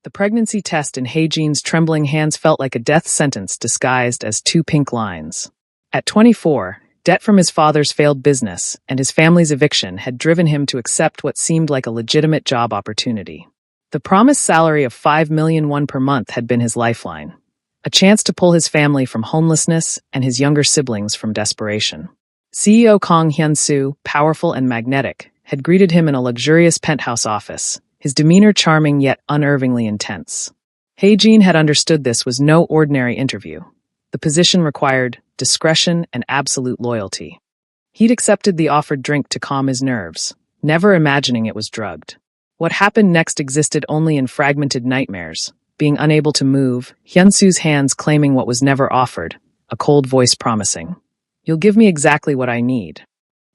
The pregnancy test in Heijin's trembling hands felt like a death sentence disguised as two pink lines. At 24, debt from his father's failed business and his family's eviction had driven him to accept what seemed like a legitimate job opportunity. The promised salary of 5 million won per month had been his lifeline, a chance to pull his family from homelessness and his younger siblings from desperation. CEO Kang Hyun-soo, powerful and magnetic, had greeted him in a luxurious penthouse office, his demeanor charming yet unnervingly intense. Heijin had understood this was no ordinary interview. The position required discretion and absolute loyalty. He'd accepted the offered drink to calm his nerves, never imagining it was drugged. What happened next existed only in fragmented nightmares, being unable to move, Hyun-soo's hands claiming what was never offered, a cold voice promising, "You'll give me exactly what I need."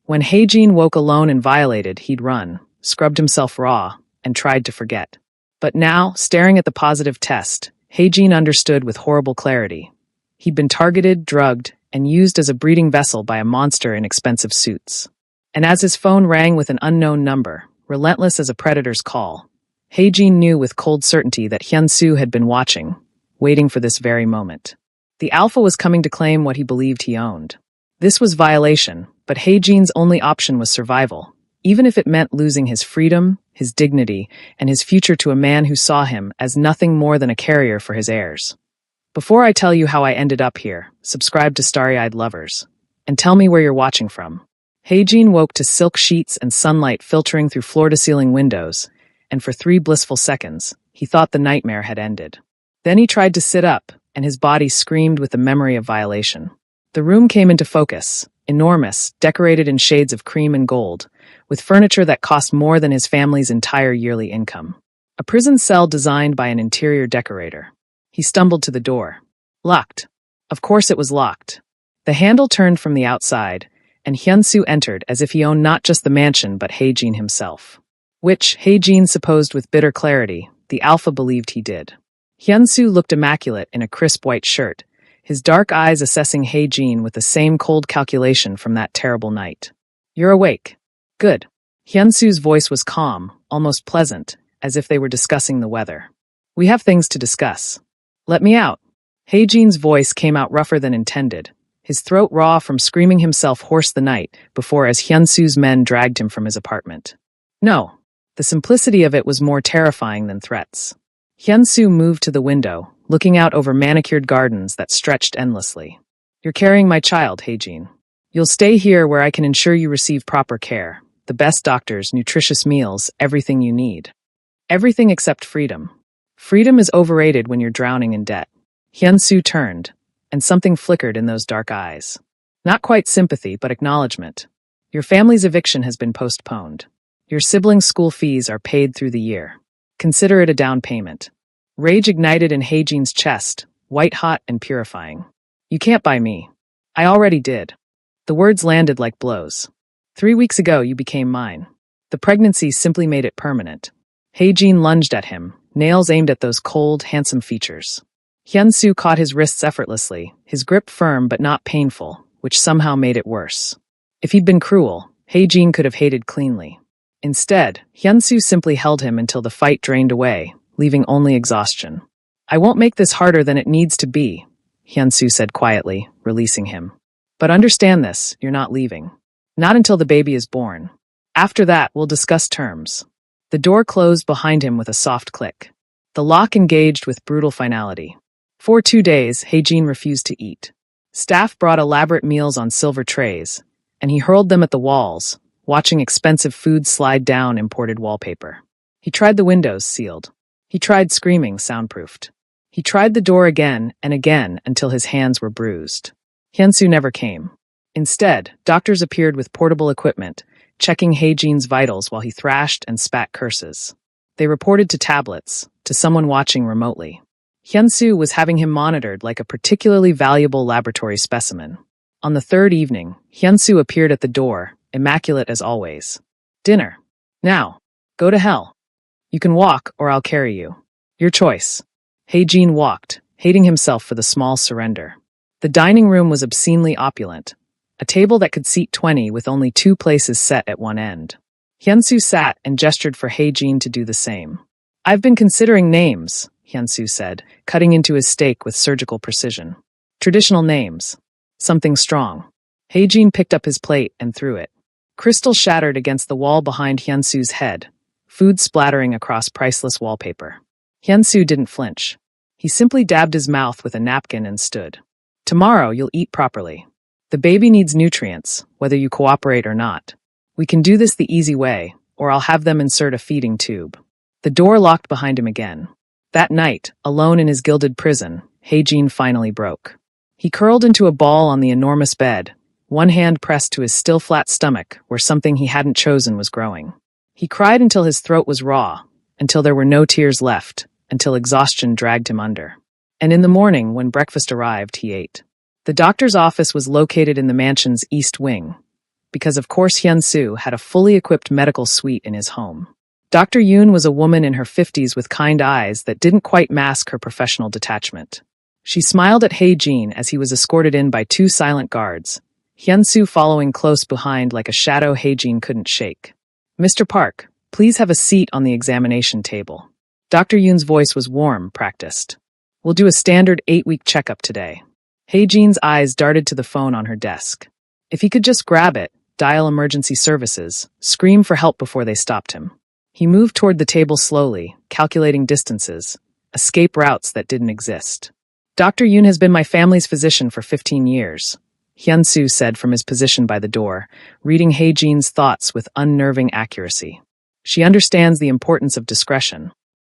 When Heijin woke alone and violated, he'd run, scrubbed himself raw, and tried to forget. But now, staring at the positive test, Heijin understood with horrible clarity. He'd been targeted, drugged, and used as a breeding vessel by a monster in expensive suits. And as his phone rang with an unknown number, relentless as a predator's call, Heijin knew with cold certainty that Hyun-soo had been watching, waiting for this very moment. The alpha was coming to claim what he believed he owned. This was violation, but Heijin's only option was survival, even if it meant losing his freedom, his dignity, and his future to a man who saw him as nothing more than a carrier for his heirs. Before I tell you how I ended up here, subscribe to Starry-Eyed Lovers, and tell me where you're watching from. Heijin woke to silk sheets and sunlight filtering through floor-to-ceiling windows, and for 3 blissful seconds, he thought the nightmare had ended. Then he tried to sit up, and his body screamed with the memory of violation. The room came into focus, enormous, decorated in shades of cream and gold, with furniture that cost more than his family's entire yearly income. A prison cell designed by an interior decorator. He stumbled to the door. Locked. Of course it was locked. The handle turned from the outside, and Hyun-soo entered as if he owned not just the mansion but Heijin himself. Which, Heijin supposed with bitter clarity, the alpha believed he did. Hyun-soo looked immaculate in a crisp white shirt, his dark eyes assessing Heijin with the same cold calculation from that terrible night. "You're awake. Good." Hyun-soo's voice was calm, almost pleasant, as if they were discussing the weather. "We have things to discuss. Let me out." Heijin's voice came out rougher than intended, his throat raw from screaming himself hoarse the night before as Hyun-soo's men dragged him from his apartment. No. The simplicity of it was more terrifying than threats. Hyun-soo moved to the window, looking out over manicured gardens that stretched endlessly. "You're carrying my child, Heijin. You'll stay here where I can ensure you receive proper care, the best doctors, nutritious meals, everything you need. Everything except freedom. Freedom is overrated when you're drowning in debt." Hyun-soo turned, and something flickered in those dark eyes. Not quite sympathy, but acknowledgement. "Your family's eviction has been postponed. Your siblings' school fees are paid through the year. Consider it a down payment." Rage ignited in Heijin's chest, white-hot and purifying. "You can't buy me. I already did." The words landed like blows. 3 weeks ago you became mine. The pregnancy simply made it permanent. Heijin lunged at him, nails aimed at those cold, handsome features. Hyun-soo caught his wrists effortlessly, his grip firm but not painful, which somehow made it worse. If he'd been cruel, Heijin could have hated cleanly. Instead, Hyun-soo simply held him until the fight drained away, leaving only exhaustion. "I won't make this harder than it needs to be," Hyun-soo said quietly, releasing him. "But understand this, you're not leaving. Not until the baby is born. After that, we'll discuss terms." The door closed behind him with a soft click. The lock engaged with brutal finality. For 2 days, Heijin refused to eat. Staff brought elaborate meals on silver trays, and he hurled them at the walls, watching expensive food slide down imported wallpaper. He tried the windows, sealed. He tried screaming, soundproofed. He tried the door again and again until his hands were bruised. Hyun-soo never came. Instead, doctors appeared with portable equipment, checking Heijin's vitals while he thrashed and spat curses. They reported to tablets, to someone watching remotely. Hyun-soo was having him monitored like a particularly valuable laboratory specimen. On the 3rd evening, Hyun-soo appeared at the door, immaculate as always. "Dinner. Now. Go to hell. You can walk, or I'll carry you. Your choice." Heijin walked, hating himself for the small surrender. The dining room was obscenely opulent, a table that could seat 20 with only 2 places set at one end. Hyun-soo sat and gestured for Heijin to do the same. I've been considering names, Hyunsu said, cutting into his steak with surgical precision. Traditional names. Something strong. Haejin picked up his plate and threw it. Crystal shattered against the wall behind Hyunsu's head, food splattering across priceless wallpaper. Hyunsu didn't flinch. He simply dabbed his mouth with a napkin and stood. Tomorrow you'll eat properly. The baby needs nutrients, whether you cooperate or not. We can do this the easy way, or I'll have them insert a feeding tube. The door locked behind him again. That night, alone in his gilded prison, Haejin finally broke. He curled into a ball on the enormous bed, one hand pressed to his still flat stomach where something he hadn't chosen was growing. He cried until his throat was raw, until there were no tears left, until exhaustion dragged him under. And in the morning, when breakfast arrived, he ate. The doctor's office was located in the mansion's east wing, because of course Hyunsu had a fully equipped medical suite in his home. Dr. Yoon was a woman in her 50s with kind eyes that didn't quite mask her professional detachment. She smiled at Haejin as he was escorted in by two silent guards, Hyunsu following close behind like a shadow Haejin couldn't shake. Mr. Park, please have a seat on the examination table. Dr. Yoon's voice was warm, practiced. We'll do a standard 8-week checkup today. Haejin's eyes darted to the phone on her desk. If he could just grab it, dial emergency services, scream for help before they stopped him. He moved toward the table slowly, calculating distances, escape routes that didn't exist. Dr. Yoon has been my family's physician for 15 years, Hyunsu said from his position by the door, reading Haejin's thoughts with unnerving accuracy. She understands the importance of discretion.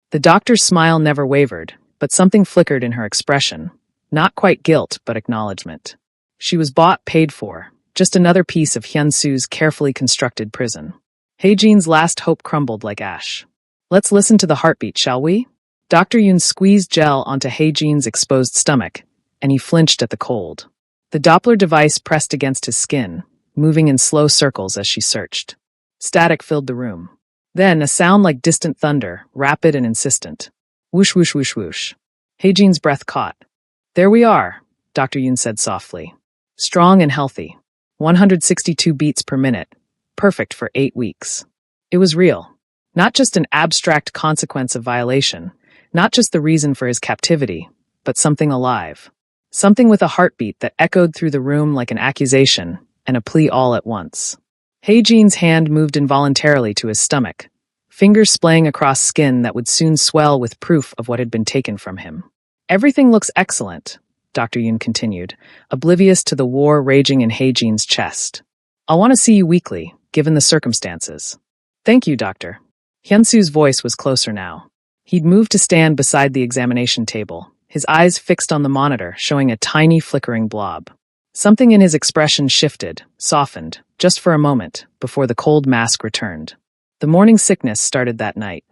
The doctor's smile never wavered, but something flickered in her expression. Not quite guilt, but acknowledgement. She was bought, paid for, just another piece of Hyunsu's carefully constructed prison. Haejin's last hope crumbled like ash. Let's listen to the heartbeat, shall we? Dr. Yoon squeezed gel onto Haejin's exposed stomach, and he flinched at the cold. The Doppler device pressed against his skin, moving in slow circles as she searched. Static filled the room. Then a sound like distant thunder, rapid and insistent. Whoosh, whoosh, whoosh, whoosh. Haejin's breath caught. There we are, Dr. Yoon said softly. Strong and healthy. 162 beats per minute. Perfect for 8 weeks. It was real. Not just an abstract consequence of violation, not just the reason for his captivity, but something alive. Something with a heartbeat that echoed through the room like an accusation and a plea all at once. Haejin's hand moved involuntarily to his stomach, fingers splaying across skin that would soon swell with proof of what had been taken from him. Everything looks excellent, Dr. Yoon continued, oblivious to the war raging in Haejin's chest. I'll want to see you weekly, given the circumstances. Thank you, Doctor. Hyunsu's voice was closer now. He'd moved to stand beside the examination table, his eyes fixed on the monitor, showing a tiny flickering blob. Something in his expression shifted, softened, just for a moment, before the cold mask returned. The morning sickness started that night.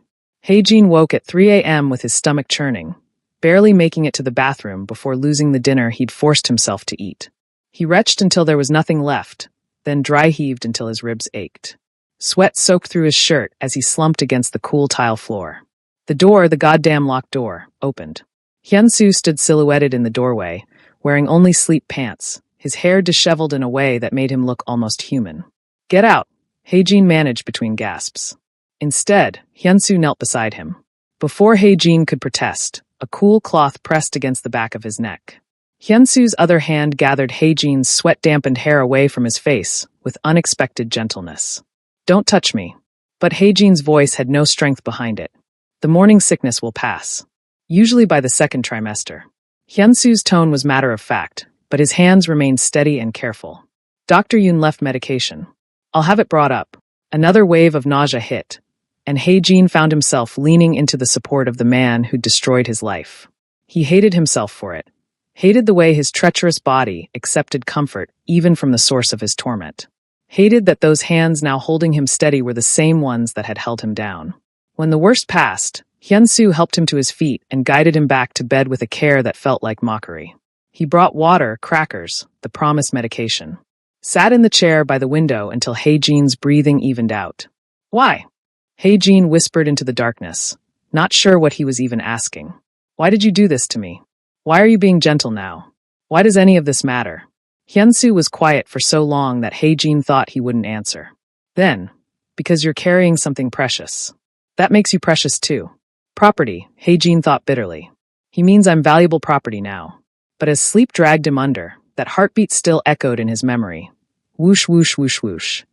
Haejin woke at 3 a.m. with his stomach churning, barely making it to the bathroom before losing the dinner he'd forced himself to eat. He retched until there was nothing left, then dry-heaved until his ribs ached. Sweat soaked through his shirt as he slumped against the cool tile floor. The door, the goddamn locked door, opened. Hyunsu stood silhouetted in the doorway, wearing only sleep pants, his hair disheveled in a way that made him look almost human. Get out, Haejin managed between gasps. Instead, Hyunsu knelt beside him. Before Haejin could protest, a cool cloth pressed against the back of his neck. Hyunsu's other hand gathered Haejin's sweat-dampened hair away from his face with unexpected gentleness. Don't touch me. But Haejin's voice had no strength behind it. The morning sickness will pass. Usually by the second trimester. Hyunsu's tone was matter of fact, but his hands remained steady and careful. Dr. Yoon left medication. I'll have it brought up. Another wave of nausea hit, and Haejin found himself leaning into the support of the man who'd destroyed his life. He hated himself for it. Hated the way his treacherous body accepted comfort even from the source of his torment. Hated that those hands now holding him steady were the same ones that had held him down. When the worst passed, Hyunsu helped him to his feet and guided him back to bed with a care that felt like mockery. He brought water, crackers, the promised medication. Sat in the chair by the window until Haejin's breathing evened out. Why? Haejin whispered into the darkness, not sure what he was even asking. Why did you do this to me? Why are you being gentle now? Why does any of this matter? Hyunsu was quiet for so long that Haejin thought he wouldn't answer. Then, because you're carrying something precious. That makes you precious too. Property, Heijin thought bitterly. He means I'm valuable property now. But as sleep dragged him under, that heartbeat still echoed in his memory. Whoosh, whoosh, whoosh, whoosh.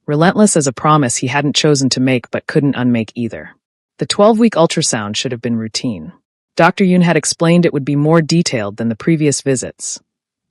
Relentless as a promise he hadn't chosen to make but couldn't unmake either. The 12-week ultrasound should have been routine. Dr. Yoon had explained it would be more detailed than the previous visits.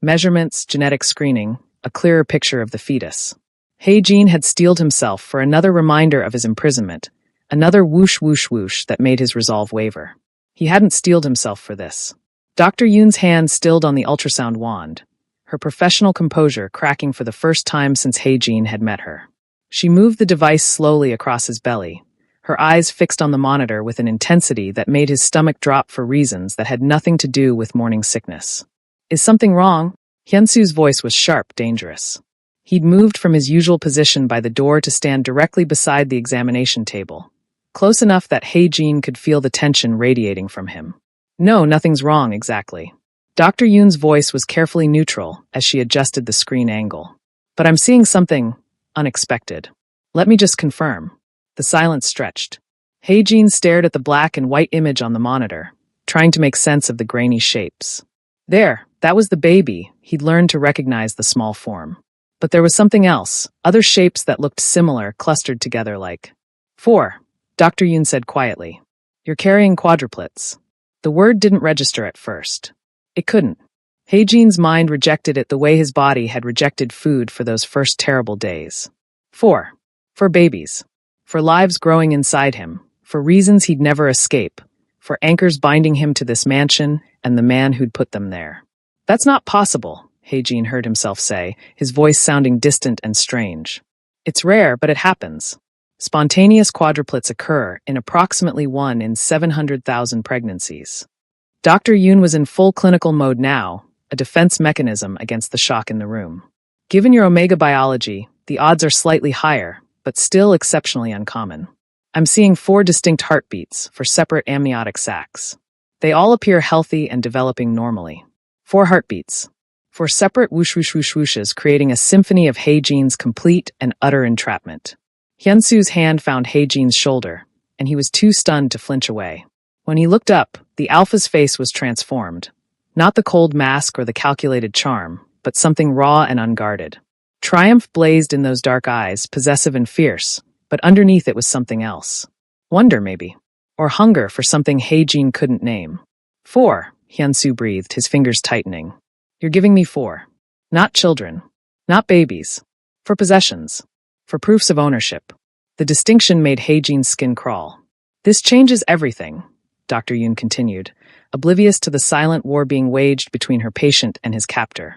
Measurements, genetic screening, a clearer picture of the fetus. Heijin had steeled himself for another reminder of his imprisonment, another whoosh whoosh whoosh that made his resolve waver. He hadn't steeled himself for this. Dr. Yoon's hand stilled on the ultrasound wand, her professional composure cracking for the first time since Heijin had met her. She moved the device slowly across his belly, her eyes fixed on the monitor with an intensity that made his stomach drop for reasons that had nothing to do with morning sickness. Is something wrong? Hyunsu's voice was sharp, dangerous. He'd moved from his usual position by the door to stand directly beside the examination table, close enough that Heijin could feel the tension radiating from him. No, nothing's wrong, exactly. Dr. Yoon's voice was carefully neutral as she adjusted the screen angle. But I'm seeing something unexpected. Let me just confirm. The silence stretched. Heijin stared at the black and white image on the monitor, trying to make sense of the grainy shapes. There, that was the baby. He'd learned to recognize the small form. But there was something else, other shapes that looked similar, clustered together like. 4. Dr. Yoon said quietly. You're carrying quadruplets. The word didn't register at first. It couldn't. Heijin's mind rejected it the way his body had rejected food for those first terrible days. 4. For babies. For lives growing inside him. For reasons he'd never escape. For anchors binding him to this mansion and the man who'd put them there. That's not possible, Heijin heard himself say, his voice sounding distant and strange. It's rare, but it happens. Spontaneous quadruplets occur in approximately 1 in 700,000 pregnancies. Dr. Yoon was in full clinical mode now, a defense mechanism against the shock in the room. Given your omega biology, the odds are slightly higher, but still exceptionally uncommon. I'm seeing 4 distinct heartbeats for separate amniotic sacs. They all appear healthy and developing normally. 4 heartbeats. 4 separate whoosh whoosh whoosh whooshes creating a symphony of Heijin's complete and utter entrapment. Hyunsu's hand found Heijin's shoulder, and he was too stunned to flinch away. When he looked up, the alpha's face was transformed. Not the cold mask or the calculated charm, but something raw and unguarded. Triumph blazed in those dark eyes, possessive and fierce, but underneath it was something else. Wonder, maybe. Or hunger for something Heijin couldn't name. 4, Hyunsu breathed, his fingers tightening. You're giving me 4. Not children. Not babies. For possessions. For proofs of ownership. The distinction made Heijin's skin crawl. This changes everything, Dr. Yoon continued, oblivious to the silent war being waged between her patient and his captor.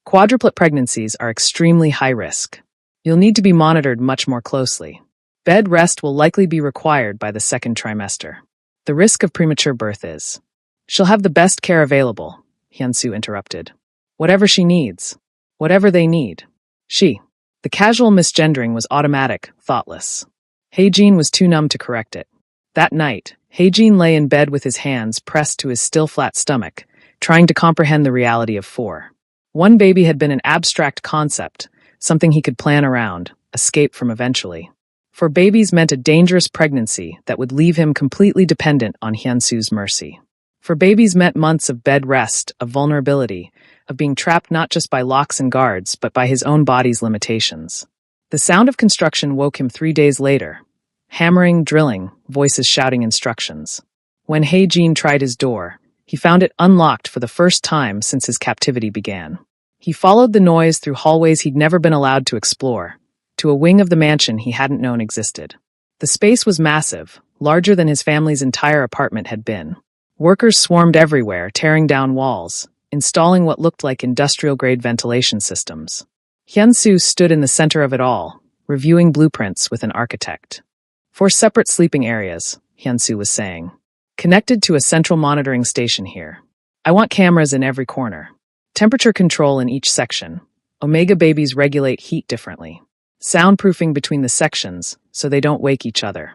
Quadruplet pregnancies are extremely high risk. You'll need to be monitored much more closely. Bed rest will likely be required by the 2nd trimester. The risk of premature birth is. She'll have the best care available, Hyunsu interrupted. Whatever she needs. Whatever they need. She. The casual misgendering was automatic, thoughtless. Heijin was too numb to correct it. That night, Heijin lay in bed with his hands pressed to his still flat stomach, trying to comprehend the reality of 4. One baby had been an abstract concept, something he could plan around, escape from eventually. 4 babies meant a dangerous pregnancy that would leave him completely dependent on Hyunsu's mercy. 4 babies meant months of bed rest, of vulnerability, of being trapped not just by locks and guards, but by his own body's limitations. The sound of construction woke him 3 days later. Hammering, drilling, voices shouting instructions. When Heijin tried his door, he found it unlocked for the first time since his captivity began. He followed the noise through hallways he'd never been allowed to explore, to a wing of the mansion he hadn't known existed. The space was massive, larger than his family's entire apartment had been. Workers swarmed everywhere, tearing down walls, installing what looked like industrial-grade ventilation systems. Hyunsu stood in the center of it all, reviewing blueprints with an architect. 4 separate sleeping areas, Hyunsu was saying. Connected to a central monitoring station here. I want cameras in every corner. Temperature control in each section. Omega babies regulate heat differently. Soundproofing between the sections, so they don't wake each other.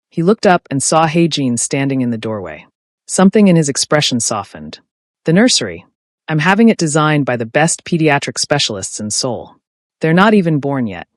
He looked up and saw Heijin standing in the doorway. Something in his expression softened. The nursery. I'm having it designed by the best pediatric specialists in Seoul. They're not even born yet.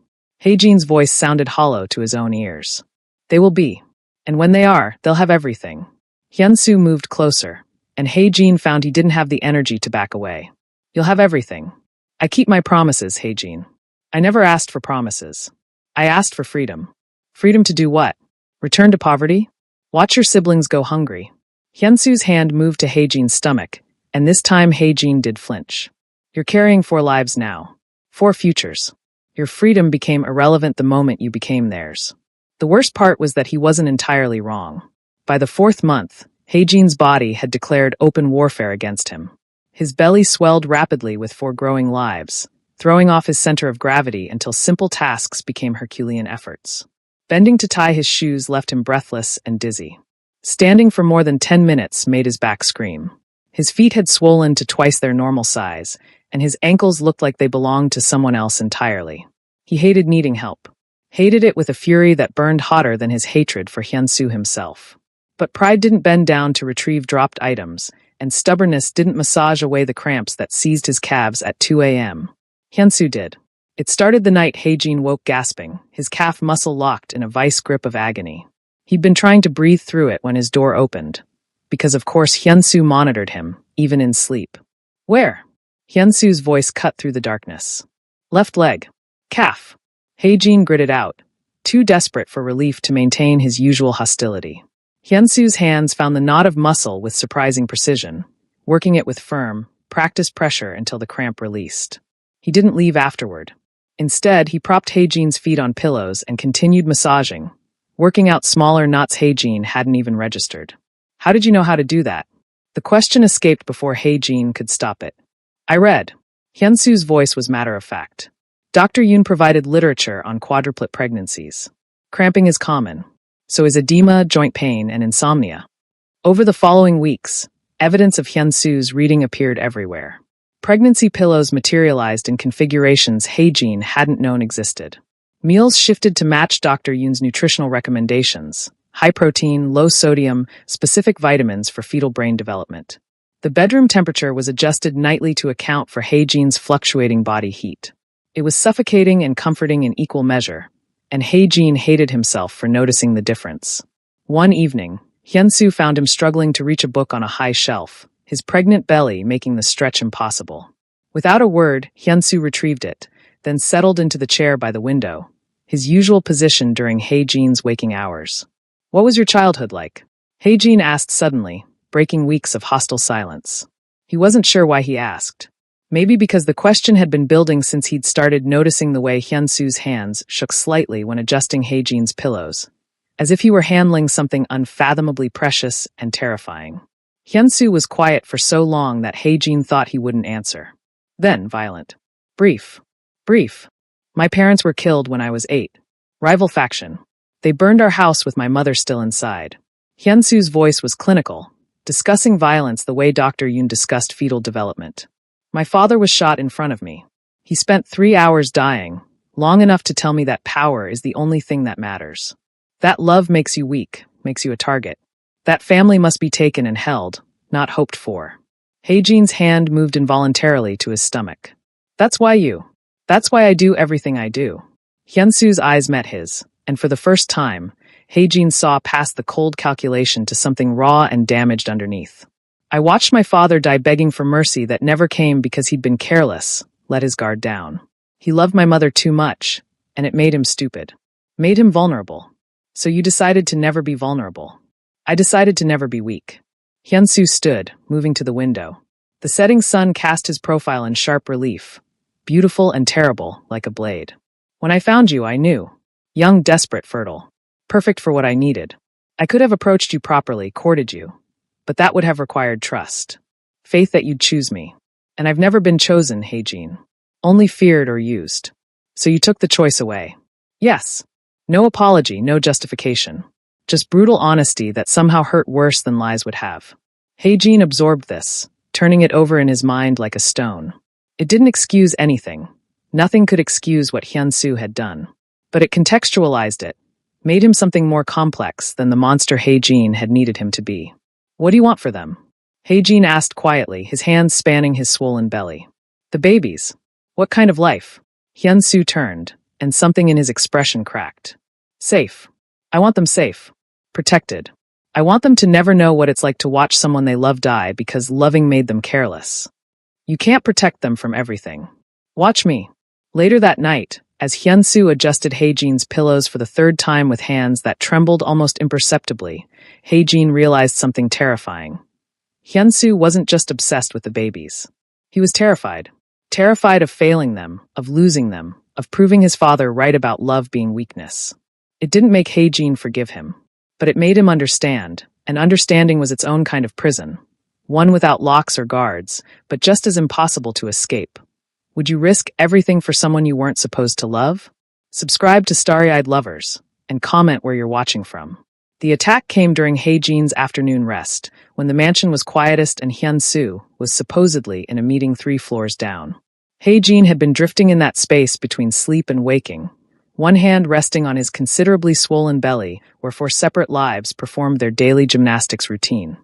Heijin's voice sounded hollow to his own ears. They will be. And when they are, they'll have everything. Hyunsu moved closer, and Heijin found he didn't have the energy to back away. You'll have everything. I keep my promises, Heijin. I never asked for promises. I asked for freedom. Freedom to do what? Return to poverty? Watch your siblings go hungry. Hyunsu's hand moved to Heijin's stomach, and this time Heijin did flinch. You're carrying 4 lives now. 4 futures. Your freedom became irrelevant the moment you became theirs. The worst part was that he wasn't entirely wrong. By the 4th month, Heijin's body had declared open warfare against him. His belly swelled rapidly with 4 growing lives, throwing off his center of gravity until simple tasks became Herculean efforts. Bending to tie his shoes left him breathless and dizzy. Standing for more than 10 minutes made his back scream. His feet had swollen to twice their normal size, and his ankles looked like they belonged to someone else entirely. He hated needing help. Hated it with a fury that burned hotter than his hatred for Hyunsu himself. But pride didn't bend down to retrieve dropped items, and stubbornness didn't massage away the cramps that seized his calves at 2 a.m. Hyunsu did. It started the night Heijin woke gasping, his calf muscle locked in a vice grip of agony. He'd been trying to breathe through it when his door opened, because of course Hyunsu monitored him, even in sleep. Where? Hyunsu's voice cut through the darkness. Left leg. Calf. Heijin gritted out, too desperate for relief to maintain his usual hostility. Hyunsu's hands found the knot of muscle with surprising precision, working it with firm, practiced pressure until the cramp released. He didn't leave afterward. Instead, he propped Heijin's feet on pillows and continued massaging, working out smaller knots Heijin hadn't even registered. How did you know how to do that? The question escaped before Heijin could stop it. I read. Hyunsu's voice was matter-of-fact. Dr. Yoon provided literature on quadruplet pregnancies. Cramping is common. So is edema, joint pain, and insomnia. Over the following weeks, evidence of Hyunsu's reading appeared everywhere. Pregnancy pillows materialized in configurations Heijin hadn't known existed. Meals shifted to match Dr. Yoon's nutritional recommendations: high protein, low sodium, specific vitamins for fetal brain development. The bedroom temperature was adjusted nightly to account for Heijin's fluctuating body heat. It was suffocating and comforting in equal measure, and Heijin hated himself for noticing the difference. One evening, Hyunsu found him struggling to reach a book on a high shelf, his pregnant belly making the stretch impossible. Without a word, Hyunsu retrieved it, then settled into the chair by the window, his usual position during Heijin's waking hours. What was your childhood like? Heijin asked suddenly, breaking weeks of hostile silence. He wasn't sure why he asked. Maybe because the question had been building since he'd started noticing the way Hyunsu's hands shook slightly when adjusting Heijin's pillows, as if he were handling something unfathomably precious and terrifying. Hyunsu was quiet for so long that Heijin thought he wouldn't answer. Then violent. Brief. My parents were killed when I was 8. Rival faction. They burned our house with my mother still inside. Hyunsu's voice was clinical, discussing violence the way Dr. Yoon discussed fetal development. My father was shot in front of me. He spent 3 hours dying, long enough to tell me that power is the only thing that matters. That love makes you weak, makes you a target. That family must be taken and held, not hoped for. Heijin's hand moved involuntarily to his stomach. That's why I do everything I do. Hyunsu's eyes met his, and for the first time, Heijin saw past the cold calculation to something raw and damaged underneath. I watched my father die begging for mercy that never came because he'd been careless, let his guard down. He loved my mother too much, and it made him stupid. Made him vulnerable. So you decided to never be vulnerable. I decided to never be weak. Hyunsu stood, moving to the window. The setting sun cast his profile in sharp relief, beautiful and terrible, like a blade. When I found you, I knew. Young, desperate, fertile. Perfect for what I needed. I could have approached you properly, courted you. But that would have required trust. Faith that you'd choose me. And I've never been chosen, Heijin. Only feared or used. So you took the choice away. Yes. No apology, no justification. Just brutal honesty that somehow hurt worse than lies would have. Heijin absorbed this, turning it over in his mind like a stone. It didn't excuse anything. Nothing could excuse what Hyunsu had done. But it contextualized it, made him something more complex than the monster Heijin had needed him to be. What do you want for them? Heijin asked quietly, his hands spanning his swollen belly. The babies. What kind of life? Hyunsu turned, and something in his expression cracked. Safe. I want them safe. Protected. I want them to never know what it's like to watch someone they love die because loving made them careless. You can't protect them from everything. Watch me. Later that night, as Hyun-soo adjusted Hae-jin's pillows for the third time with hands that trembled almost imperceptibly, Hae-jin realized something terrifying. Hyun-soo wasn't just obsessed with the babies. He was terrified. Terrified of failing them, of losing them, of proving his father right about love being weakness. It didn't make Hae-jin forgive him, but it made him understand, and understanding was its own kind of prison. One without locks or guards, but just as impossible to escape. Would you risk everything for someone you weren't supposed to love? Subscribe to Starry-Eyed Lovers, and comment where you're watching from. The attack came during Hae-jin's afternoon rest, when the mansion was quietest and Hyun-soo was supposedly in a meeting 3 floors down. Hae-jin had been drifting in that space between sleep and waking, one hand resting on his considerably swollen belly where 4 separate lives performed their daily gymnastics routine.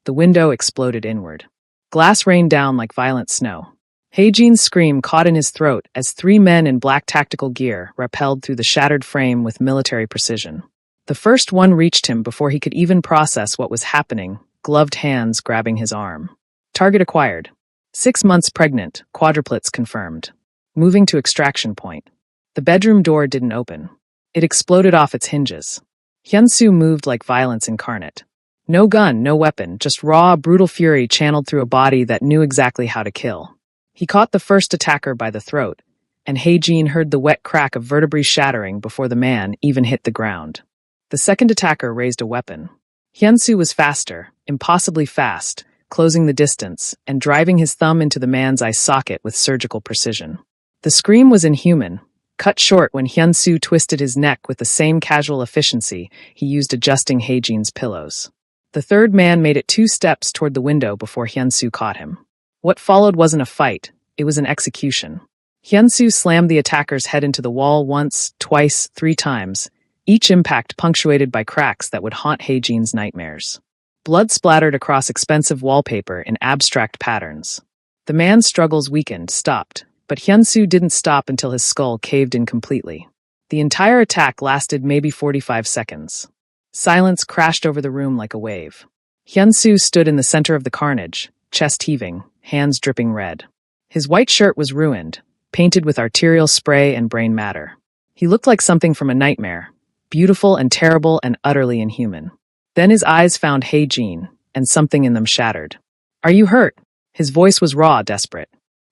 The window exploded inward. Glass rained down like violent snow. Hae-jin's scream caught in his throat as 3 men in black tactical gear rappelled through the shattered frame with military precision. The first one reached him before he could even process what was happening, gloved hands grabbing his arm. Target acquired. 6 months pregnant, quadruplets confirmed. Moving to extraction point. The bedroom door didn't open. It exploded off its hinges. Hyun-soo moved like violence incarnate. No gun, no weapon, just raw, brutal fury channeled through a body that knew exactly how to kill. He caught the first attacker by the throat, and Hae-jin heard the wet crack of vertebrae shattering before the man even hit the ground. The second attacker raised a weapon. Hyun-soo was faster, impossibly fast, closing the distance and driving his thumb into the man's eye socket with surgical precision. The scream was inhuman, cut short when Hyun-soo twisted his neck with the same casual efficiency he used adjusting Hae-jin's pillows. The third man made it 2 steps toward the window before Hyun-soo caught him. What followed wasn't a fight, it was an execution. Hyun-soo slammed the attacker's head into the wall once, twice, 3 times, each impact punctuated by cracks that would haunt Hae-jin's nightmares. Blood splattered across expensive wallpaper in abstract patterns. The man's struggles weakened, stopped, but Hyun-soo didn't stop until his skull caved in completely. The entire attack lasted maybe 45 seconds. Silence crashed over the room like a wave. Hyun-soo stood in the center of the carnage, chest heaving, hands dripping red. His white shirt was ruined, painted with arterial spray and brain matter. He looked like something from a nightmare, beautiful and terrible and utterly inhuman. Then his eyes found Hae-jin, and something in them shattered. Are you hurt? His voice was raw, desperate.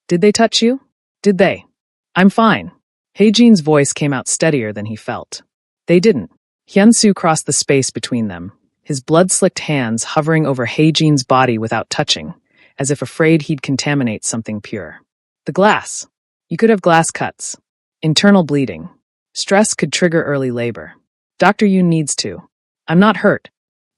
Did they touch you? Did they? I'm fine. Hae-jin's voice came out steadier than he felt. They didn't. Hyun-soo crossed the space between them, his blood-slicked hands hovering over Hae-jin's body without touching, as if afraid he'd contaminate something pure. The glass. You could have glass cuts. Internal bleeding. Stress could trigger early labor. Dr. Yoon needs to. I'm not hurt.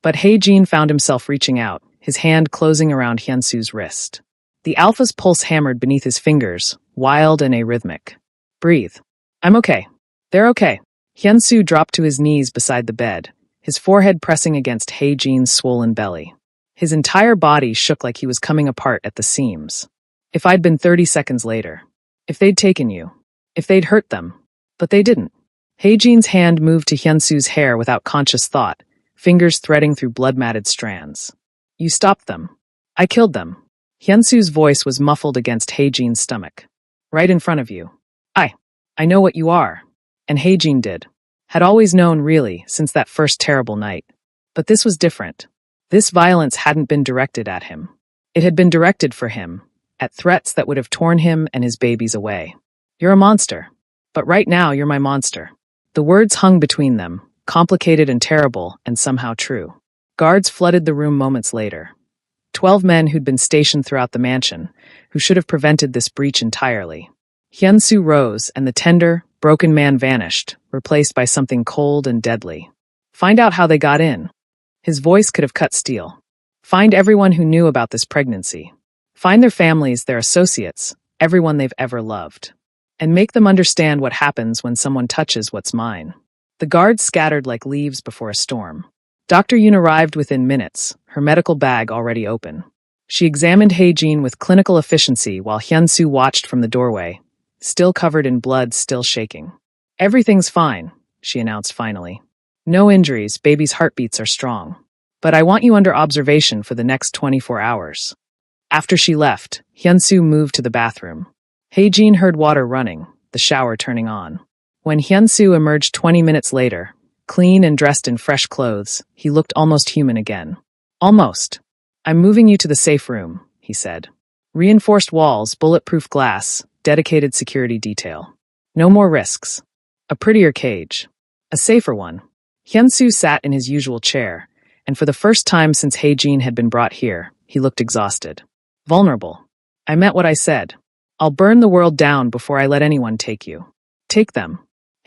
But Hae-jin found himself reaching out, his hand closing around Hyun-soo's wrist. The alpha's pulse hammered beneath his fingers, wild and arrhythmic. Breathe. I'm okay. They're okay. Hyun-soo dropped to his knees beside the bed, his forehead pressing against Hae-jin's swollen belly. His entire body shook like he was coming apart at the seams. If I'd been 30 seconds later. If they'd taken you. If they'd hurt them. But they didn't. Hae-jin's hand moved to Hyun-soo's hair without conscious thought, fingers threading through blood-matted strands. You stopped them. I killed them. Hyun-soo's voice was muffled against Hae-jin's stomach. Right in front of you. I know what you are. And Hae-jin did. Had always known, really, since that first terrible night. But this was different. This violence hadn't been directed at him. It had been directed for him, at threats that would have torn him and his babies away. You're a monster. But right now, you're my monster. The words hung between them, complicated and terrible, and somehow true. Guards flooded the room moments later. 12 men who'd been stationed throughout the mansion, who should have prevented this breach entirely. Hyun-soo rose, and the tender, broken man vanished, replaced by something cold and deadly. Find out how they got in. His voice could have cut steel. Find everyone who knew about this pregnancy. Find their families, their associates, everyone they've ever loved. And make them understand what happens when someone touches what's mine. The guards scattered like leaves before a storm. Dr. Yoon arrived within minutes, her medical bag already open. She examined Hae-jin with clinical efficiency while Hyun-soo watched from the doorway, still covered in blood, still shaking. Everything's fine, she announced finally. No injuries, baby's heartbeats are strong. But I want you under observation for the next 24 hours. After she left, Hyunsu moved to the bathroom. Haejin heard water running, the shower turning on. When Hyunsu emerged 20 minutes later, clean and dressed in fresh clothes, he looked almost human again. Almost. I'm moving you to the safe room, he said. Reinforced walls, bulletproof glass, dedicated security detail. No more risks. A prettier cage. A safer one. Hyunsu sat in his usual chair, and for the first time since Haejin had been brought here, he looked exhausted. Vulnerable. I meant what I said. I'll burn the world down before I let anyone take you. Take them.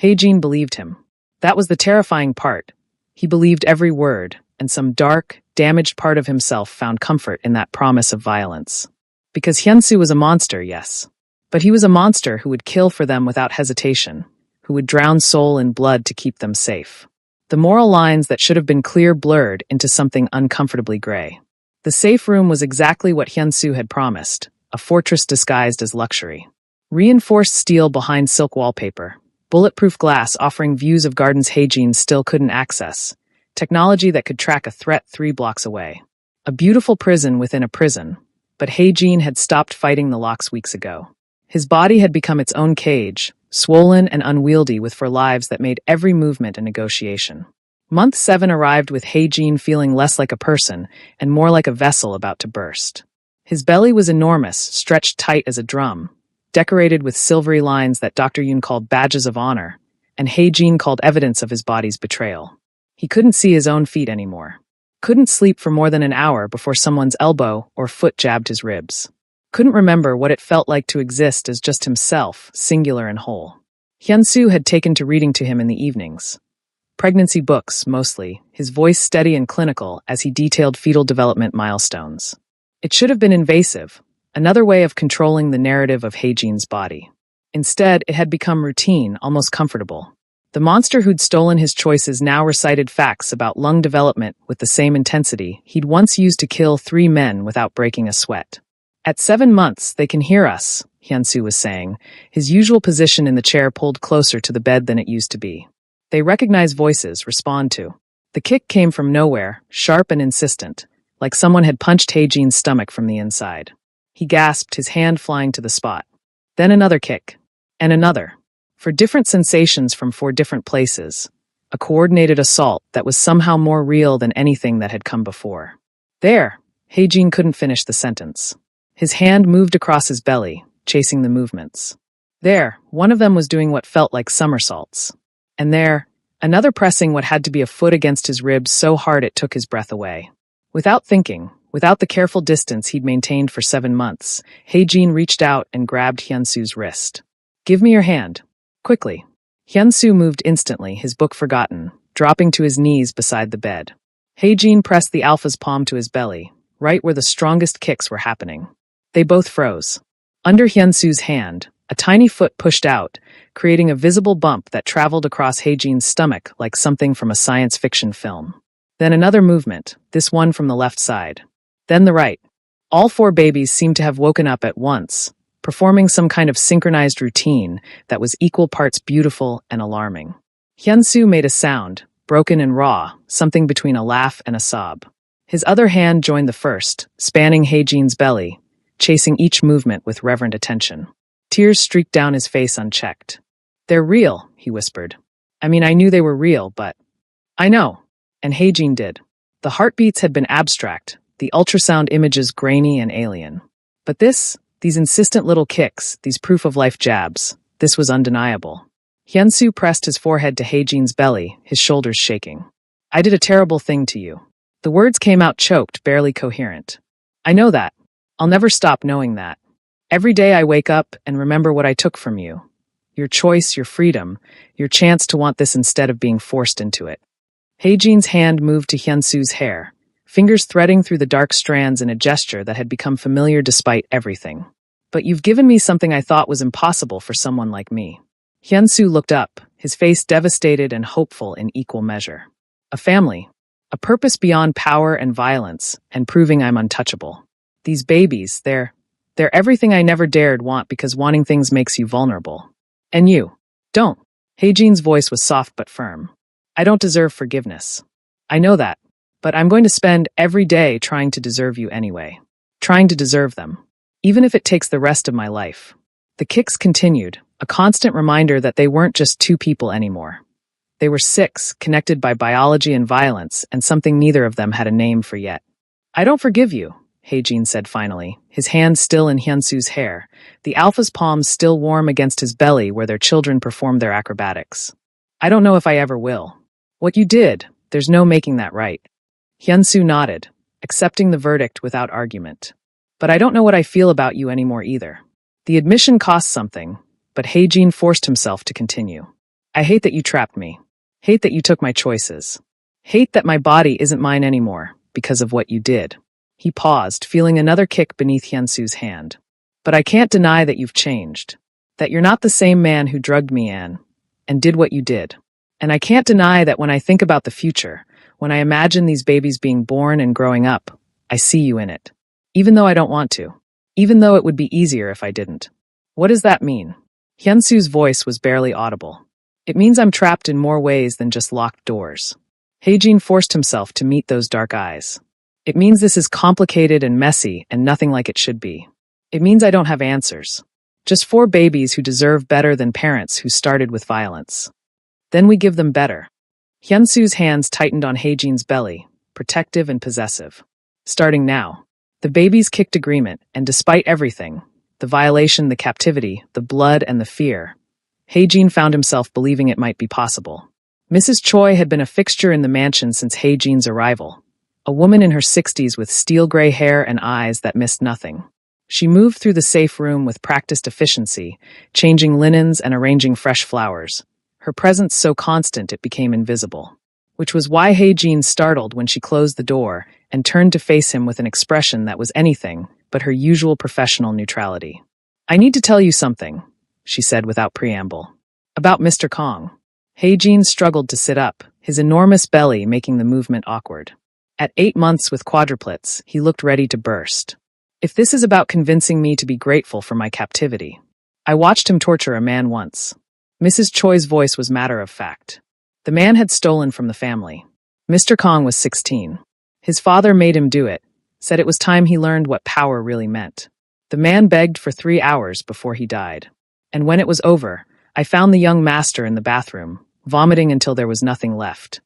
Haejin believed him. That was the terrifying part. He believed every word, and some dark, damaged part of himself found comfort in that promise of violence. Because Hyunsu was a monster, yes. But he was a monster who would kill for them without hesitation, who would drown soul in blood to keep them safe. The moral lines that should have been clear blurred into something uncomfortably gray. The safe room was exactly what Hyunsu had promised, a fortress disguised as luxury. Reinforced steel behind silk wallpaper, bulletproof glass offering views of gardens Haejin still couldn't access, technology that could track a threat 3 blocks away. A beautiful prison within a prison, but Haejin had stopped fighting the locks weeks ago. His body had become its own cage, swollen and unwieldy for lives that made every movement a negotiation. Month 7 arrived with Haejin feeling less like a person and more like a vessel about to burst. His belly was enormous, stretched tight as a drum, decorated with silvery lines that Dr. Yoon called badges of honor, and Haejin called evidence of his body's betrayal. He couldn't see his own feet anymore. Couldn't sleep for more than an hour before someone's elbow or foot jabbed his ribs. Couldn't remember what it felt like to exist as just himself, singular and whole. Hyunsu had taken to reading to him in the evenings. Pregnancy books, mostly, his voice steady and clinical as he detailed fetal development milestones. It should have been invasive, another way of controlling the narrative of Haejin's body. Instead, it had become routine, almost comfortable. The monster who'd stolen his choices now recited facts about lung development with the same intensity he'd once used to kill 3 men without breaking a sweat. At 7 months, they can hear us, Hyunsu was saying, his usual position in the chair pulled closer to the bed than it used to be. They recognize voices, respond to. The kick came from nowhere, sharp and insistent, like someone had punched Haejin's stomach from the inside. He gasped, his hand flying to the spot. Then another kick. And another. For different sensations from 4 different places. A coordinated assault that was somehow more real than anything that had come before. There! Haejin couldn't finish the sentence. His hand moved across his belly, chasing the movements. There, one of them was doing what felt like somersaults. And there, another pressing what had to be a foot against his ribs so hard it took his breath away. Without thinking, without the careful distance he'd maintained for 7 months, Haejin reached out and grabbed Hyunsu's wrist. Give me your hand. Quickly. Hyunsu moved instantly, his book forgotten, dropping to his knees beside the bed. Haejin pressed the alpha's palm to his belly, right where the strongest kicks were happening. They both froze. Under Hyunsu's hand, a tiny foot pushed out, creating a visible bump that traveled across Haejin's stomach like something from a science fiction film. Then another movement, this one from the left side. Then the right. All 4 babies seemed to have woken up at once, performing some kind of synchronized routine that was equal parts beautiful and alarming. Hyunsu made a sound, broken and raw, something between a laugh and a sob. His other hand joined the first, spanning Haejin's belly, chasing each movement with reverent attention. Tears streaked down his face unchecked. They're real, he whispered. I mean, I knew they were real, but... I know. And Haejin did. The heartbeats had been abstract, the ultrasound images grainy and alien. But these insistent little kicks, these proof-of-life jabs, this was undeniable. Hyunsu pressed his forehead to Haejin's belly, his shoulders shaking. I did a terrible thing to you. The words came out choked, barely coherent. I know that. I'll never stop knowing that. Every day I wake up and remember what I took from you. Your choice, your freedom, your chance to want this instead of being forced into it. Haejin's hand moved to Hyunsu's hair, fingers threading through the dark strands in a gesture that had become familiar despite everything. But you've given me something I thought was impossible for someone like me. Hyunsu looked up, his face devastated and hopeful in equal measure. A family. A purpose beyond power and violence, and proving I'm untouchable. These babies, they're everything I never dared want because wanting things makes you vulnerable. And you. Don't. Haejin's voice was soft but firm. I don't deserve forgiveness. I know that. But I'm going to spend every day trying to deserve you anyway. Trying to deserve them. Even if it takes the rest of my life. The kicks continued, a constant reminder that they weren't just two people anymore. They were six, connected by biology and violence, and something neither of them had a name for yet. I don't forgive you, Heijin said finally, his hand still in Hyunsu's hair, the alpha's palms still warm against his belly where their children performed their acrobatics. I don't know if I ever will. What you did, there's no making that right. Hyunsu nodded, accepting the verdict without argument. But I don't know what I feel about you anymore either. The admission cost something, but Heijin forced himself to continue. I hate that you trapped me. Hate that you took my choices. Hate that my body isn't mine anymore, because of what you did. He paused, feeling another kick beneath Hyunsu's hand. But I can't deny that you've changed. That you're not the same man who drugged me, Anne, and did what you did. And I can't deny that when I think about the future, when I imagine these babies being born and growing up, I see you in it. Even though I don't want to. Even though it would be easier if I didn't. What does that mean? Hyunsu's voice was barely audible. It means I'm trapped in more ways than just locked doors. Heijin forced himself to meet those dark eyes. It means this is complicated and messy and nothing like it should be. It means I don't have answers. Just four babies who deserve better than parents who started with violence. Then we give them better. Hyunsu's hands tightened on Heijin's belly, protective and possessive. Starting now. The babies kicked agreement, and despite everything, the violation, the captivity, the blood, and the fear, Heijin found himself believing it might be possible. Mrs. Choi had been a fixture in the mansion since Heijin's arrival, a woman in her 60s with steel-gray hair and eyes that missed nothing. She moved through the safe room with practiced efficiency, changing linens and arranging fresh flowers, her presence so constant it became invisible. Which was why Heijin startled when she closed the door and turned to face him with an expression that was anything but her usual professional neutrality. I need to tell you something, she said without preamble. About Mr. Kong. Heijin struggled to sit up, his enormous belly making the movement awkward. At 8 months with quadruplets, he looked ready to burst. If this is about convincing me to be grateful for my captivity. I watched him torture a man once. Mrs. Choi's voice was matter of fact. The man had stolen from the family. Mr. Kong was 16. His father made him do it, said it was time he learned what power really meant. The man begged for 3 hours before he died. And when it was over, I found the young master in the bathroom, vomiting until there was nothing left.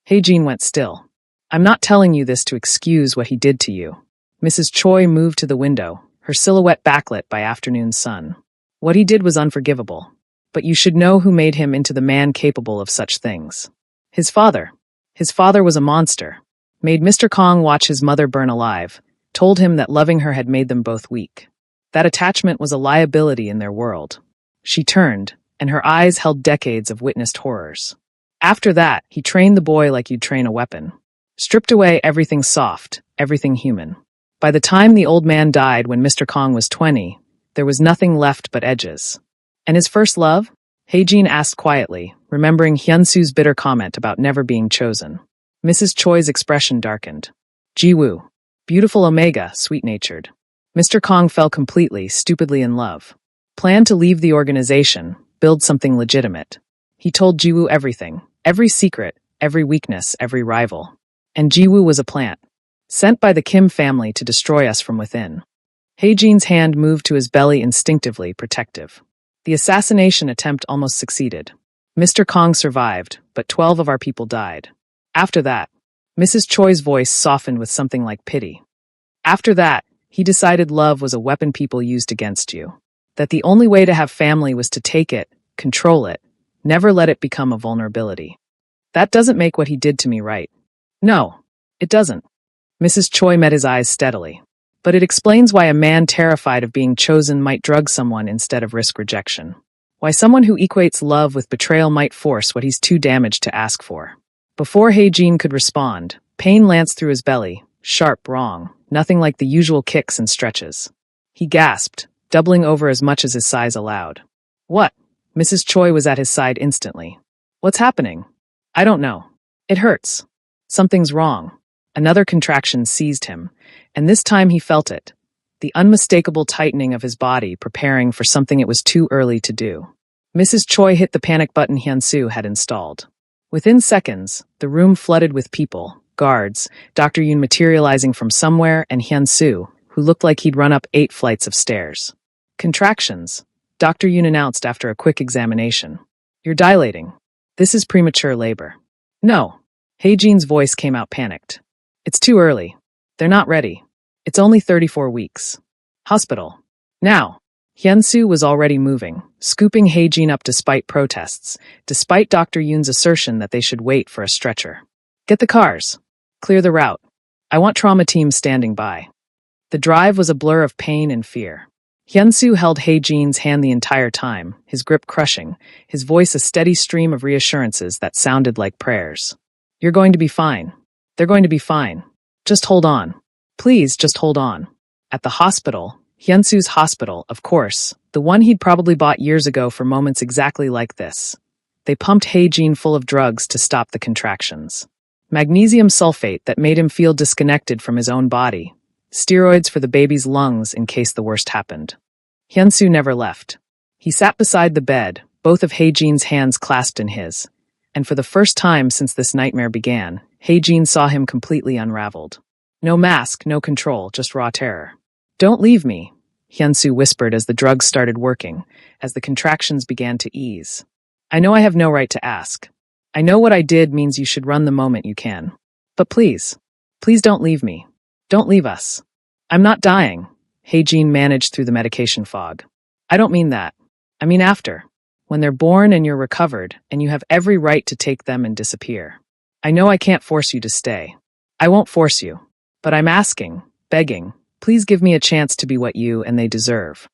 Heijin went still. I'm not telling you this to excuse what he did to you. Mrs. Choi moved to the window, her silhouette backlit by afternoon sun. What he did was unforgivable. But you should know who made him into the man capable of such things. His father. His father was a monster. Made Mr. Kong watch his mother burn alive, told him that loving her had made them both weak. That attachment was a liability in their world. She turned, and her eyes held decades of witnessed horrors. After that, he trained the boy like you'd train a weapon. Stripped away everything soft, everything human. By the time the old man died when Mr. Kong was 20, there was nothing left but edges. And his first love? Heijin asked quietly, remembering Hyunsu's bitter comment about never being chosen. Mrs. Choi's expression darkened. Jiwoo. Beautiful Omega, sweet-natured. Mr. Kong fell completely, stupidly in love. Planned to leave the organization, build something legitimate. He told Jiwoo everything, every secret, every weakness, every rival. And Jiwoo was a plant. Sent by the Kim family to destroy us from within. Heijin's hand moved to his belly instinctively, protective. The assassination attempt almost succeeded. Mr. Kong survived, but 12 of our people died. After that, Mrs. Choi's voice softened with something like pity. After that, he decided love was a weapon people used against you. That the only way to have family was to take it, control it, never let it become a vulnerability. That doesn't make what he did to me right. No, it doesn't. Mrs. Choi met his eyes steadily. But it explains why a man terrified of being chosen might drug someone instead of risk rejection. Why someone who equates love with betrayal might force what he's too damaged to ask for. Before Heijin could respond, pain lanced through his belly, sharp, wrong, nothing like the usual kicks and stretches. He gasped, doubling over as much as his size allowed. What? Mrs. Choi was at his side instantly. What's happening? I don't know. It hurts. Something's wrong. Another contraction seized him, and this time he felt it. The unmistakable tightening of his body preparing for something it was too early to do. Mrs. Choi hit the panic button Hyunsu had installed. Within seconds, the room flooded with people, guards, Dr. Yoon materializing from somewhere, and Hyun-soo, who looked like he'd run up 8 flights of stairs. Contractions, Dr. Yoon announced after a quick examination. You're dilating. This is premature labor. No. Hae-jin's voice came out panicked. It's too early. They're not ready. It's only 34 weeks. Hospital. Now. Hyun-soo was already moving, scooping Hae-jin up despite protests, despite Dr. Yoon's assertion that they should wait for a stretcher. Get the cars. Clear the route. I want trauma teams standing by. The drive was a blur of pain and fear. Hyun-soo held Hae-jin's hand the entire time, his grip crushing, his voice a steady stream of reassurances that sounded like prayers. You're going to be fine. They're going to be fine. Just hold on. Please, just hold on. At the hospital, Hyun-soo's hospital, of course, the one he'd probably bought years ago for moments exactly like this. They pumped Hae-jin full of drugs to stop the contractions. Magnesium sulfate that made him feel disconnected from his own body. Steroids for the baby's lungs in case the worst happened. Hyun-soo never left. He sat beside the bed, both of Hae-jin's hands clasped in his. And for the first time since this nightmare began, Hae-jin saw him completely unraveled. No mask, no control, just raw terror. Don't leave me, Hyun-soo whispered as the drugs started working, as the contractions began to ease. I know I have no right to ask. I know what I did means you should run the moment you can. But please, please don't leave me. Don't leave us. I'm not dying, Hae-jin managed through the medication fog. I don't mean that. I mean after. When they're born and you're recovered, and you have every right to take them and disappear. I know I can't force you to stay. I won't force you. But I'm asking, begging, please give me a chance to be what you and they deserve.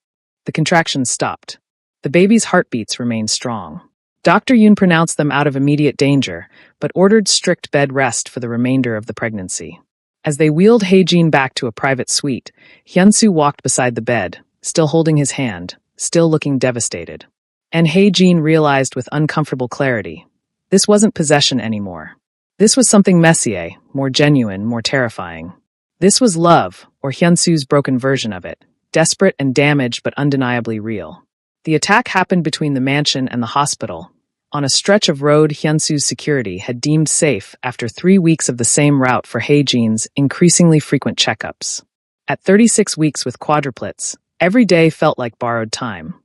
The contractions stopped. The baby's heartbeats remained strong. Dr. Yoon pronounced them out of immediate danger, but ordered strict bed rest for the remainder of the pregnancy. As they wheeled Hae-jin back to a private suite, Hyun-soo walked beside the bed, still holding his hand, still looking devastated. And Hae-jin realized with uncomfortable clarity, this wasn't possession anymore. This was something messier, more genuine, more terrifying. This was love, or Hyun-soo's broken version of it, desperate and damaged but undeniably real. The attack happened between the mansion and the hospital, on a stretch of road Hyun-soo's security had deemed safe after 3 weeks of the same route for Hae-jin's increasingly frequent checkups. At 36 weeks with quadruplets, every day felt like borrowed time.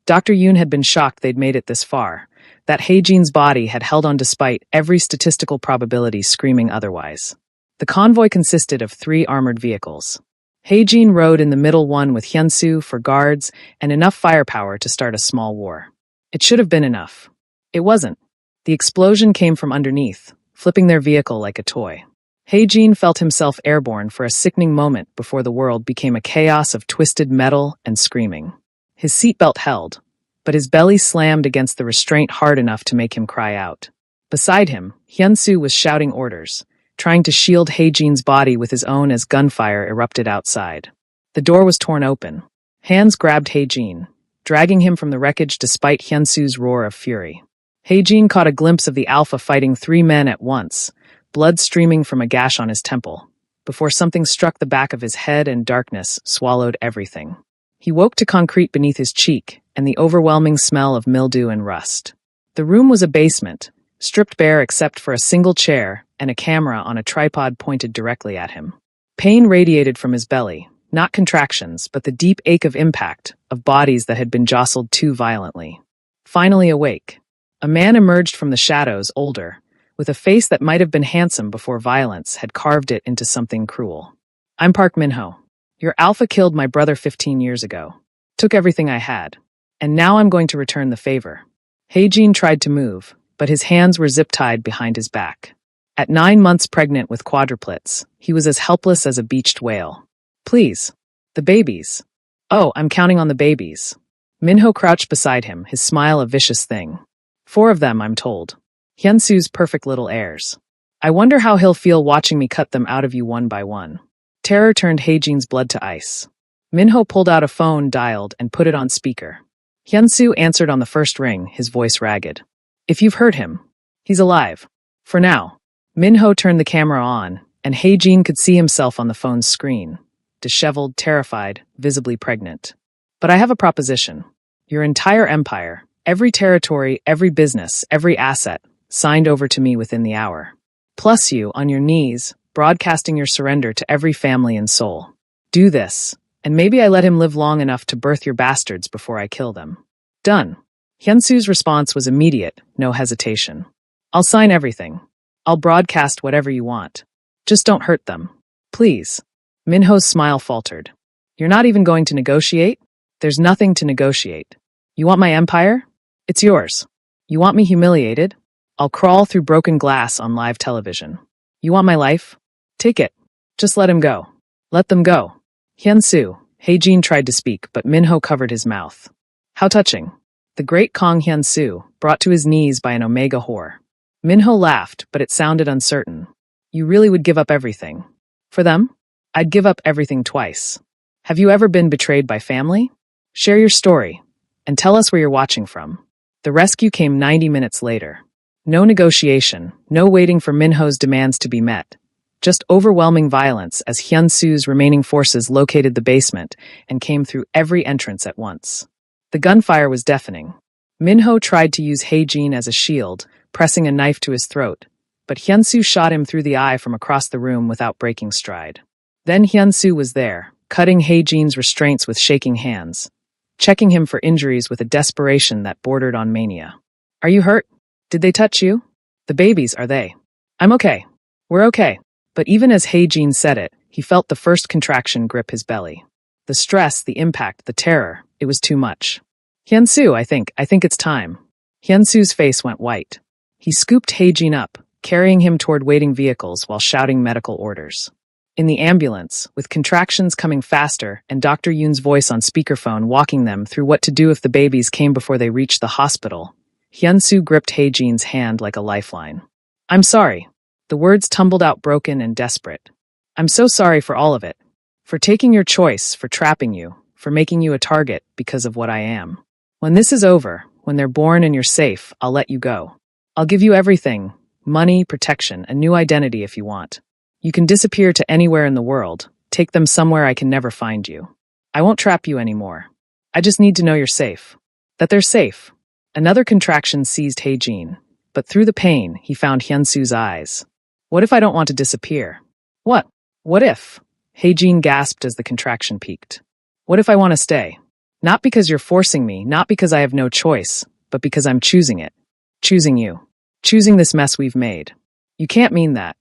Dr. Yoon had been shocked they'd made it this far, that Hae-jin's body had held on despite every statistical probability screaming otherwise. The convoy consisted of 3 armored vehicles. Hae-jin rode in the middle one with Hyun-soo for guards and enough firepower to start a small war. It should have been enough. It wasn't. The explosion came from underneath, flipping their vehicle like a toy. Hae-jin felt himself airborne for a sickening moment before the world became a chaos of twisted metal and screaming. His seatbelt held, but his belly slammed against the restraint hard enough to make him cry out. Beside him, Hyun-soo was shouting orders, trying to shield Hae-jin's body with his own as gunfire erupted outside. The door was torn open. Hands grabbed Hae-jin, dragging him from the wreckage despite Hyun-soo's roar of fury. Hae-jin caught a glimpse of the alpha fighting 3 men at once, blood streaming from a gash on his temple, before something struck the back of his head and darkness swallowed everything. He woke to concrete beneath his cheek and the overwhelming smell of mildew and rust. The room was a basement, stripped bare except for a single chair and a camera on a tripod pointed directly at him. Pain radiated from his belly, not contractions, but the deep ache of impact, of bodies that had been jostled too violently. Finally awake, a man emerged from the shadows, older, with a face that might have been handsome before violence had carved it into something cruel. I'm Park Min-ho. Your alpha killed my brother 15 years ago. Took everything I had. And now I'm going to return the favor. Hae-jin tried to move, but his hands were zip-tied behind his back. At 9 months pregnant with quadruplets, he was as helpless as a beached whale. Please. The babies. Oh, I'm counting on the babies. Min-ho crouched beside him, his smile a vicious thing. 4 of them, I'm told. Hyun-soo's perfect little heirs. I wonder how he'll feel watching me cut them out of you one by one. Terror turned Hae-jin's blood to ice. Min-ho pulled out a phone, dialed, and put it on speaker. Hyun-soo answered on the first ring, his voice ragged. If you've heard him, he's alive. For now. Min-ho turned the camera on, and Hae-jin could see himself on the phone's screen. Disheveled, terrified, visibly pregnant. But I have a proposition. Your entire empire, every territory, every business, every asset, signed over to me within the hour. Plus you, on your knees, broadcasting your surrender to every family and soul. Do this, and maybe I let him live long enough to birth your bastards before I kill them. Done. Hyunsu's response was immediate, no hesitation. I'll sign everything. I'll broadcast whatever you want. Just don't hurt them. Please. Minho's smile faltered. You're not even going to negotiate? There's nothing to negotiate. You want my empire? It's yours. You want me humiliated? I'll crawl through broken glass on live television. You want my life? Take it. Just let him go. Let them go. Hyunsu. Haejin tried to speak, but Minho covered his mouth. How touching. The great Kong Hyunsu, brought to his knees by an Omega whore. Minho laughed, but it sounded uncertain. You really would give up everything. For them? I'd give up everything twice. Have you ever been betrayed by family? Share your story, and tell us where you're watching from. The rescue came 90 minutes later. No negotiation, no waiting for Minho's demands to be met. Just overwhelming violence as Hyunsu's remaining forces located the basement and came through every entrance at once. The gunfire was deafening. Minho tried to use Haejin as a shield, pressing a knife to his throat, but Hyunsu shot him through the eye from across the room without breaking stride. Then Hyunsu was there, cutting Haejin's restraints with shaking hands, checking him for injuries with a desperation that bordered on mania. Are you hurt? Did they touch you? The babies, are they? I'm okay. We're okay. But even as Haejin said it, he felt the first contraction grip his belly. The stress, the impact, the terror, it was too much. Hyunsu, I think it's time. Hyunsu's face went white. He scooped Haejin up, carrying him toward waiting vehicles while shouting medical orders. In the ambulance, with contractions coming faster and Dr. Yoon's voice on speakerphone walking them through what to do if the babies came before they reached the hospital, Hyunsu gripped Haejin's hand like a lifeline. I'm sorry. The words tumbled out broken and desperate. I'm so sorry for all of it. For taking your choice, for trapping you, for making you a target because of what I am. When this is over, when they're born and you're safe, I'll let you go. I'll give you everything, money, protection, a new identity if you want. You can disappear to anywhere in the world, take them somewhere I can never find you. I won't trap you anymore. I just need to know you're safe. That they're safe. Another contraction seized Haejin, but through the pain, he found Hyunsu's eyes. What if I don't want to disappear? What? What if? Haejin gasped as the contraction peaked. What if I want to stay? Not because you're forcing me, not because I have no choice, but because I'm choosing it. Choosing you. Choosing this mess we've made. You can't mean that.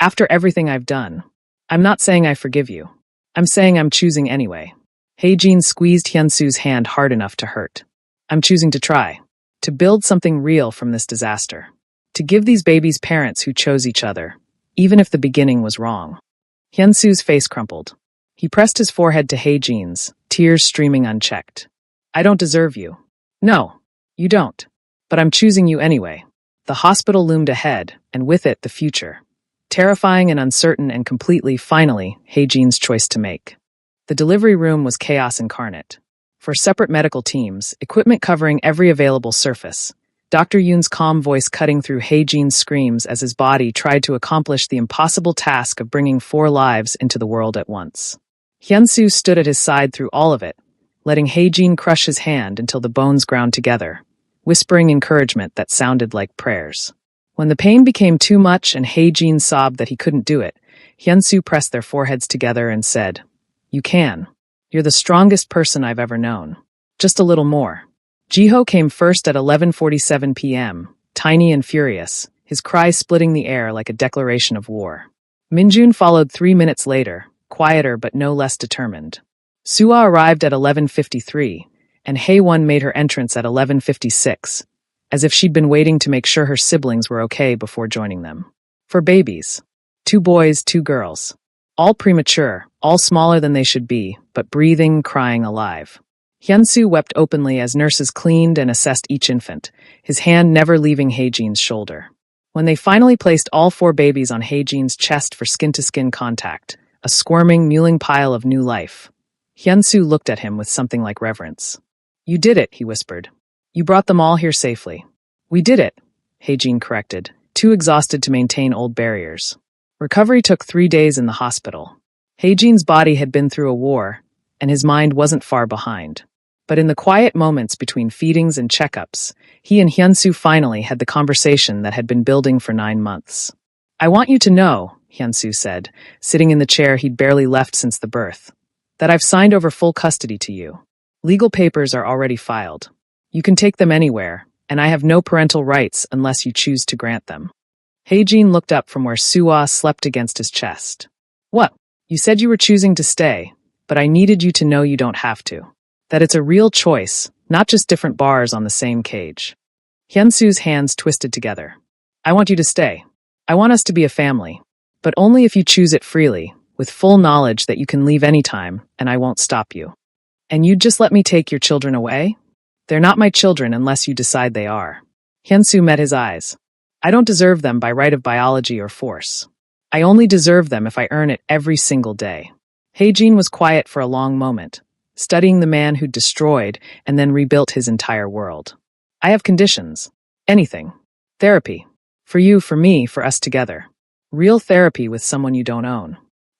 After everything I've done. I'm not saying I forgive you. I'm saying I'm choosing anyway. Haejin squeezed Hyunsu's hand hard enough to hurt. I'm choosing to try. To build something real from this disaster. To give these babies parents who chose each other, even if the beginning was wrong. Hyunsu's face crumpled. He pressed his forehead to Haejin's, tears streaming unchecked. I don't deserve you. No, you don't. But I'm choosing you anyway. The hospital loomed ahead, and with it the future. Terrifying and uncertain and completely, finally, Haejin's choice to make. The delivery room was chaos incarnate. For separate medical teams, equipment covering every available surface, Dr. Yoon's calm voice cutting through Haejin's screams as his body tried to accomplish the impossible task of bringing 4 lives into the world at once. Hyunsu stood at his side through all of it, letting Haejin crush his hand until the bones ground together, whispering encouragement that sounded like prayers. When the pain became too much and Haejin sobbed that he couldn't do it, Hyunsu pressed their foreheads together and said, You can. You're the strongest person I've ever known. Just a little more. Jiho came first at 11:47 p.m., tiny and furious, his cries splitting the air like a declaration of war. Minjun followed 3 minutes later, quieter but no less determined. Suwa arrived at 11:53, and Haewon made her entrance at 11:56, as if she'd been waiting to make sure her siblings were okay before joining them. 4 babies. 2 boys, 2 girls. All premature, all smaller than they should be, but breathing, crying, alive. Hyunsu wept openly as nurses cleaned and assessed each infant, his hand never leaving Haejin's shoulder. When they finally placed all 4 babies on Haejin's chest for skin-to-skin contact, a squirming, mewling pile of new life, Hyunsu looked at him with something like reverence. You did it, he whispered. You brought them all here safely. We did it, Haejin corrected, too exhausted to maintain old barriers. Recovery took 3 days in the hospital. Haejin's body had been through a war, and his mind wasn't far behind. But in the quiet moments between feedings and checkups, he and Hyunsu finally had the conversation that had been building for 9 months. I want you to know, Hyunsu said, sitting in the chair he'd barely left since the birth, that I've signed over full custody to you. Legal papers are already filed. You can take them anywhere, and I have no parental rights unless you choose to grant them. Haejin looked up from where Suwa slept against his chest. What? You said you were choosing to stay, but I needed you to know you don't have to. That it's a real choice, not just different bars on the same cage. Hyunsu's hands twisted together. I want you to stay. I want us to be a family, but only if you choose it freely, with full knowledge that you can leave anytime, and I won't stop you. And you'd just let me take your children away? They're not my children unless you decide they are. Hyunsu met his eyes. I don't deserve them by right of biology or force. I only deserve them if I earn it every single day. Haejin was quiet for a long moment, studying the man who'd destroyed and then rebuilt his entire world. I have conditions. Anything. Therapy. For you, for me, for us together. Real therapy with someone you don't own.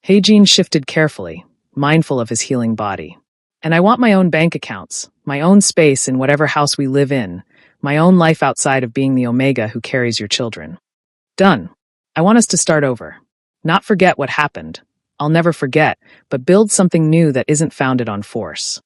Haejin shifted carefully, mindful of his healing body. And I want my own bank accounts, my own space in whatever house we live in, my own life outside of being the Omega who carries your children. Done. I want us to start over. Not forget what happened. I'll never forget, but build something new that isn't founded on force.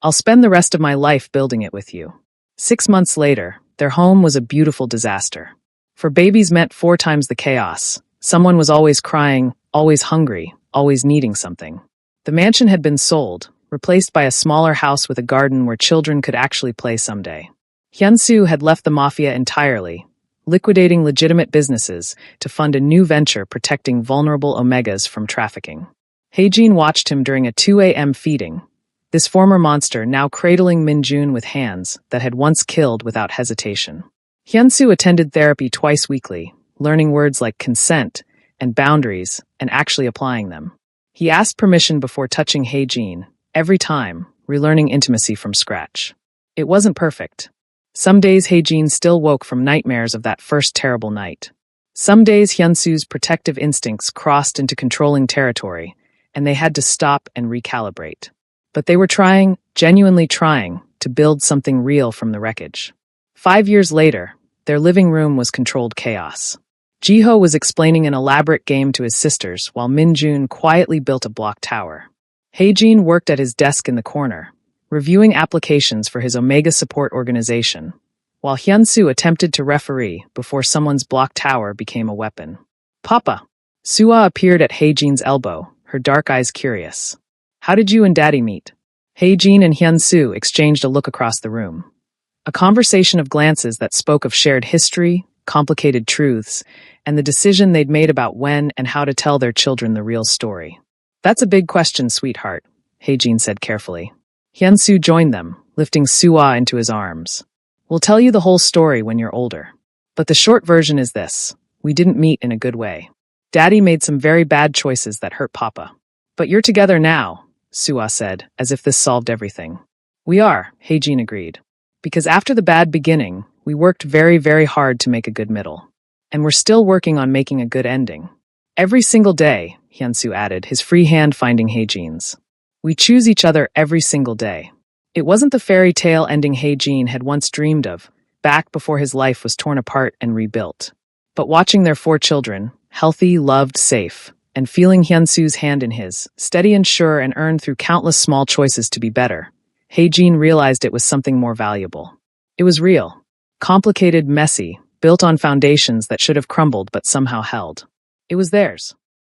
I'll spend the rest of my life building it with you. 6 months later, their home was a beautiful disaster. For babies meant 4 times the chaos. Someone was always crying, always hungry, always needing something. The mansion had been sold, replaced by a smaller house with a garden where children could actually play someday. Hyunsu had left the Mafia entirely, liquidating legitimate businesses to fund a new venture protecting vulnerable Omegas from trafficking. Haejin watched him during a 2 a.m. feeding, this former monster now cradling Minjun with hands that had once killed without hesitation. Hyunsu attended therapy twice weekly, learning words like consent and boundaries and actually applying them. He asked permission before touching Haejin, every time, relearning intimacy from scratch. It wasn't perfect. Some days Haejin still woke from nightmares of that first terrible night. Some days Hyunsu's protective instincts crossed into controlling territory, and they had to stop and recalibrate. But they were trying, genuinely trying, to build something real from the wreckage. 5 years later, their living room was controlled chaos. Jiho was explaining an elaborate game to his sisters while Minjun quietly built a block tower. Haejin worked at his desk in the corner, reviewing applications for his Omega support organization, while Hyunsu attempted to referee before someone's block tower became a weapon. Papa! Suwa appeared at Haejin's elbow, her dark eyes curious. How did you and Daddy meet? Haejin and Hyunsu exchanged a look across the room. A conversation of glances that spoke of shared history, complicated truths, and the decision they'd made about when and how to tell their children the real story. That's a big question, sweetheart, Haejin said carefully. Hyunsu joined them, lifting Suwa into his arms. We'll tell you the whole story when you're older. But the short version is this. We didn't meet in a good way. Daddy made some very bad choices that hurt Papa. But you're together now, Suwa said, as if this solved everything. We are, Haejin agreed. Because after the bad beginning, we worked very, very hard to make a good middle. And we're still working on making a good ending. Every single day, Hyunsu added, his free hand finding Haejin's. We choose each other every single day. It wasn't the fairy tale ending Haejin had once dreamed of, back before his life was torn apart and rebuilt. But watching their 4 children, healthy, loved, safe, and feeling Hyunsu's hand in his, steady and sure and earned through countless small choices to be better, Haejin realized it was something more valuable. It was real. Complicated, messy, built on foundations that should have crumbled but somehow held. It was theirs.